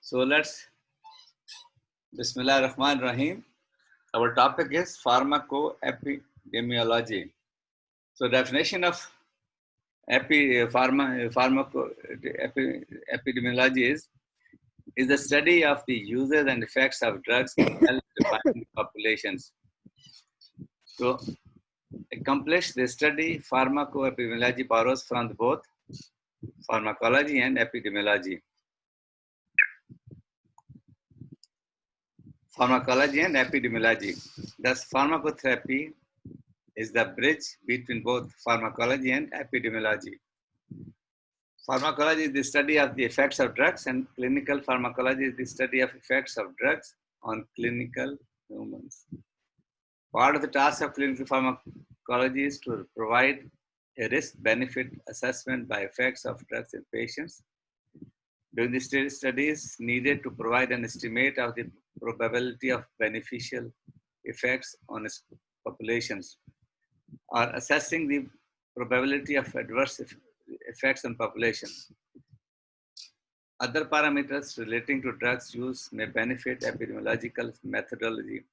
So let's Bismillah ar-Rahman ar-Rahim. Our topic is pharmacoepidemiology. So definition of epidemiology is the study of the uses and effects of drugs in health-defined populations. To accomplish this study, pharmacoepidemiology borrows from both pharmacology and epidemiology. Pharmacology and epidemiology. Thus, pharmacotherapy is the bridge between both pharmacology and epidemiology. Pharmacology is the study of the effects of drugs, and clinical pharmacology is the study of effects of drugs on clinical humans. Part of the task of clinical pharmacology is to provide a risk-benefit assessment by effects of drugs in patients. Doing the studies needed to provide an estimate of the probability of beneficial effects on populations, or assessing the probability of adverse effects on population. Other parameters relating to drugs use may benefit epidemiological methodology.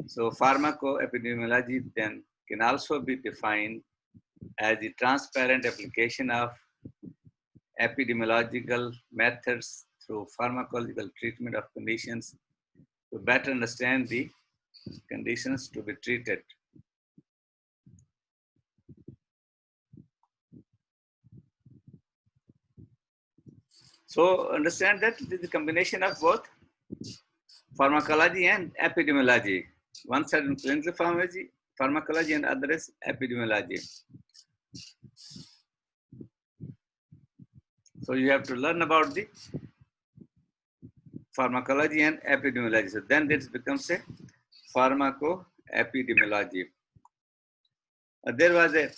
So pharmacoepidemiology then can also be defined as the transparent application of epidemiological methods through pharmacological treatment of conditions to better understand the conditions to be treated. So understand that it is the combination of both pharmacology and epidemiology. One side is clinical pharmacology and other is epidemiology. So you have to learn about the pharmacology and epidemiology. So then this becomes a pharmacoepidemiology. There was a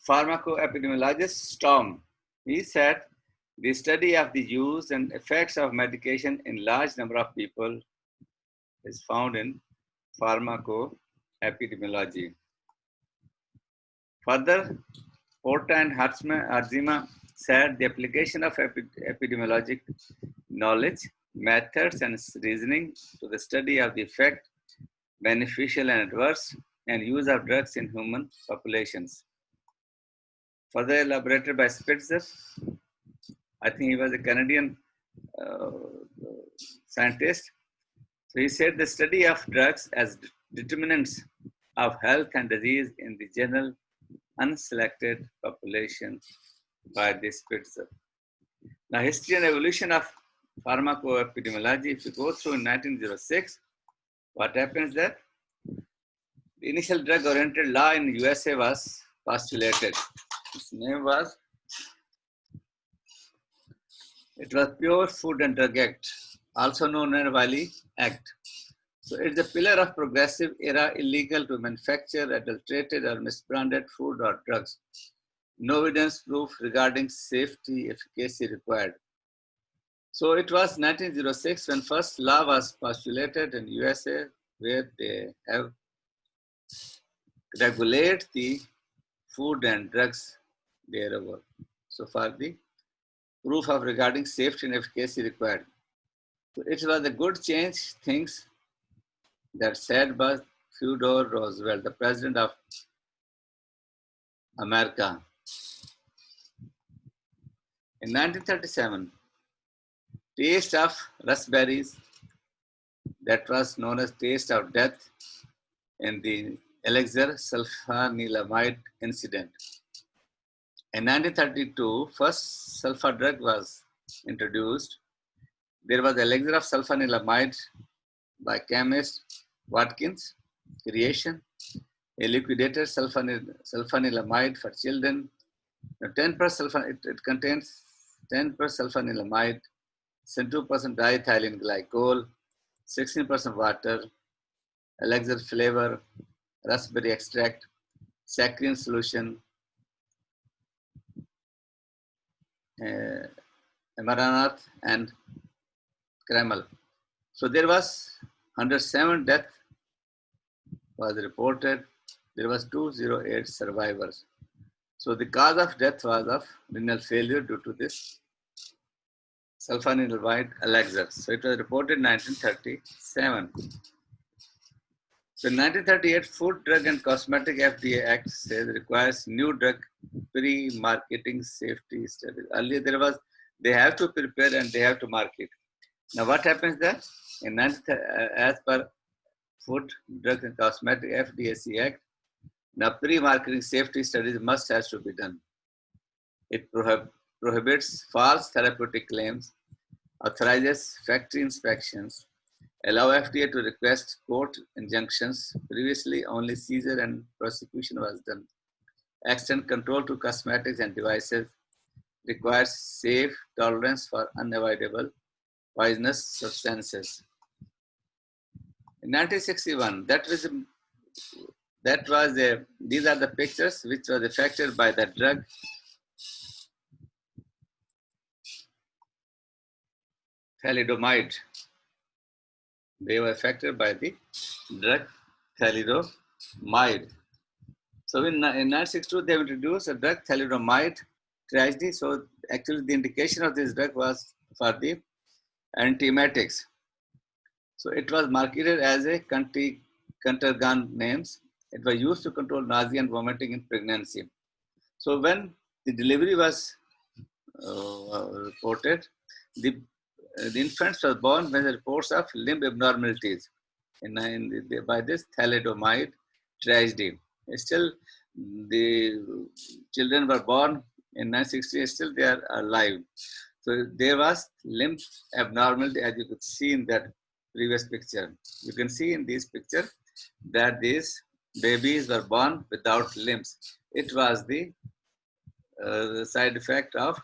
pharmacoepidemiologist, Storm. He said the study of the use and effects of medication in large number of people is found in pharmacoepidemiology. Further, Porta and Hartzema said the application of epidemiologic knowledge, methods, and reasoning to the study of the effect, beneficial and adverse, and use of drugs in human populations. Further elaborated by Spitzer, I think he was a Canadian scientist. So he said the study of drugs as determinants of health and disease in the general unselected population by the Spitzer. Now, history and evolution of pharmacoepidemiology, if you go through in 1906, what happens there? The initial drug-oriented law in USA was postulated. Its name was, it was Pure Food and Drug Act, also known as Wiley Act. So it's a pillar of progressive era illegal to manufacture adulterated or misbranded food or drugs. No evidence proof regarding safety efficacy required. So it was 1906 when first law was postulated in USA, where they have regulate the food and drugs thereover. So far the proof of regarding safety and efficacy required. So it was a good change things that said by Theodore Roosevelt, the president of America. In 1937, taste of raspberries, that was known as taste of death in the elixir sulfanilamide incident. In 1932, first sulfur drug was introduced. There was elixir of sulfanilamide by chemist Watkins, creation, a liquidated sulfanilamide for children. Now 10% it contains 10% sulfanilamide, 2% diethylene glycol, 16% water, elixir flavor, raspberry extract, saccharine solution, amaranth, and caramel. So there was 107 death was reported. There was 208 survivors. So the cause of death was of renal failure due to this sulfonamide elixir. So it was reported in 1937. So in 1938, Food, Drug and Cosmetic FDA Act says requires new drug pre-marketing safety studies. Earlier there was, they have to prepare and they have to market. Now what happens there? In 19, as per Food, Drug and Cosmetic FDAC Act, now pre-marketing safety studies must has to be done. It prohibits false therapeutic claims, authorizes factory inspections, allow FDA to request court injunctions. Previously, only seizure and prosecution was done. Extend control to cosmetics and devices. Requires safe tolerance for unavoidable poisonous substances. In 1961, these are the pictures which was affected by the drug thalidomide. They were affected by the drug thalidomide. So in 1962, they introduced a drug thalidomide tragedy. So actually the indication of this drug was for the antiemetics. So it was marketed as a Contergan names. It was used to control nausea and vomiting in pregnancy. So when the delivery was reported, the infants were born with reports of limb abnormalities by this thalidomide tragedy. Still, the children were born in 1960, still they are alive. So there was limb abnormality, as you could see in that previous picture. You can see in this picture that these babies were born without limbs. It was the side effect of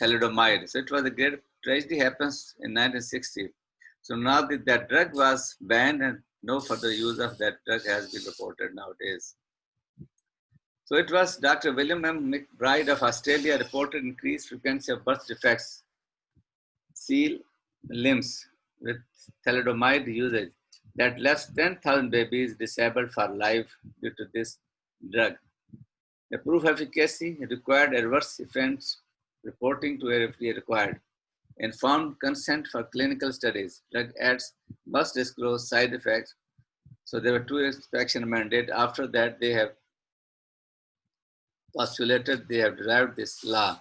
thalidomide. So it was a great tragedy happens in 1960. So now that drug was banned and no further use of that drug has been reported nowadays. So it was Dr. William M. McBride of Australia reported increased frequency of birth defects, seal limbs with thalidomide usage that left 10,000 babies disabled for life due to this drug. The proof efficacy required adverse events reporting to FDA required. Informed consent for clinical studies. Drug ads must disclose side effects. So there were two inspection mandate. After that, they have postulated, they have derived this law.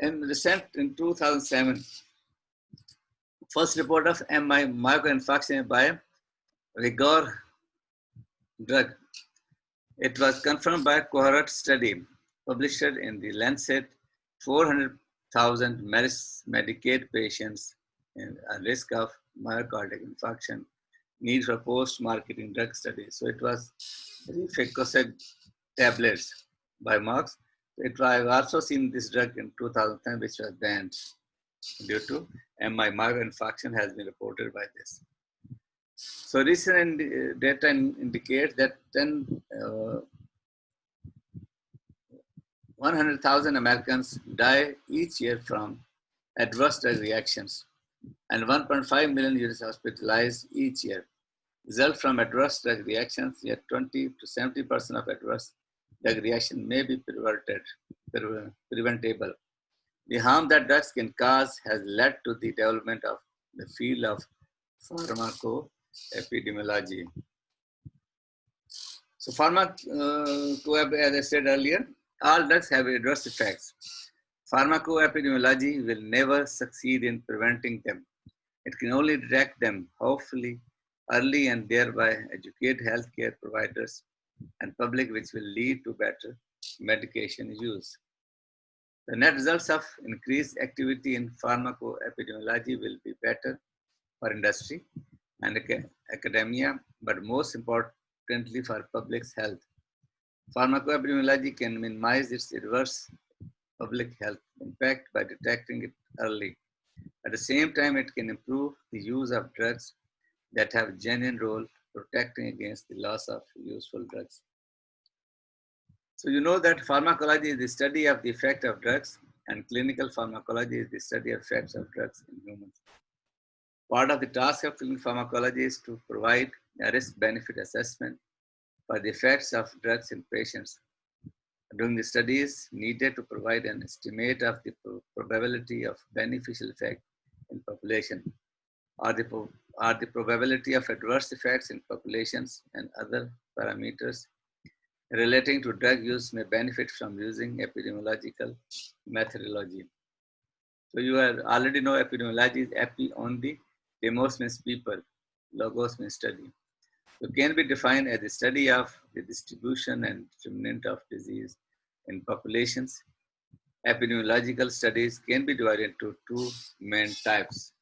In 2007, first report of MI microinfarction by rigor drug. It was confirmed by a cohort study published in the Lancet. 400,000 Medicaid patients at risk of myocardial infarction need for post-marketing drug studies. So it was Rifecoxib tablets by Merck. I've also seen this drug in 2010, which was banned due to MI myocardial has been reported by this. So recent data indicates that 100,000 Americans die each year from adverse drug reactions, and 1.5 million are hospitalized each year. Result from adverse drug reactions, yet 20 to 70% of adverse drug reaction may be preventable. The harm that drugs can cause has led to the development of the field of pharmacoepidemiology. So as I said earlier, all drugs have adverse effects. Pharmacoepidemiology will never succeed in preventing them. It can only detect them, hopefully, early and thereby educate healthcare providers and public, which will lead to better medication use. The net results of increased activity in pharmacoepidemiology will be better for industry and academia, but most importantly for public's health. Pharmacoepidemiology can minimize its adverse public health impact by detecting it early. At the same time, it can improve the use of drugs that have a genuine role protecting against the loss of useful drugs. So you know that pharmacology is the study of the effect of drugs, and clinical pharmacology is the study of effects of drugs in humans. Part of the task of clinical pharmacology is to provide a risk-benefit assessment for the effects of drugs in patients. Doing the studies needed to provide an estimate of the probability of beneficial effect in population, or the probability of adverse effects in populations, and other parameters relating to drug use may benefit from using epidemiological methodology. So you already know epidemiology is epi on the demos means people, logos means study. So can be defined as the study of the distribution and determinant of disease in populations. Epidemiological studies can be divided into two main types.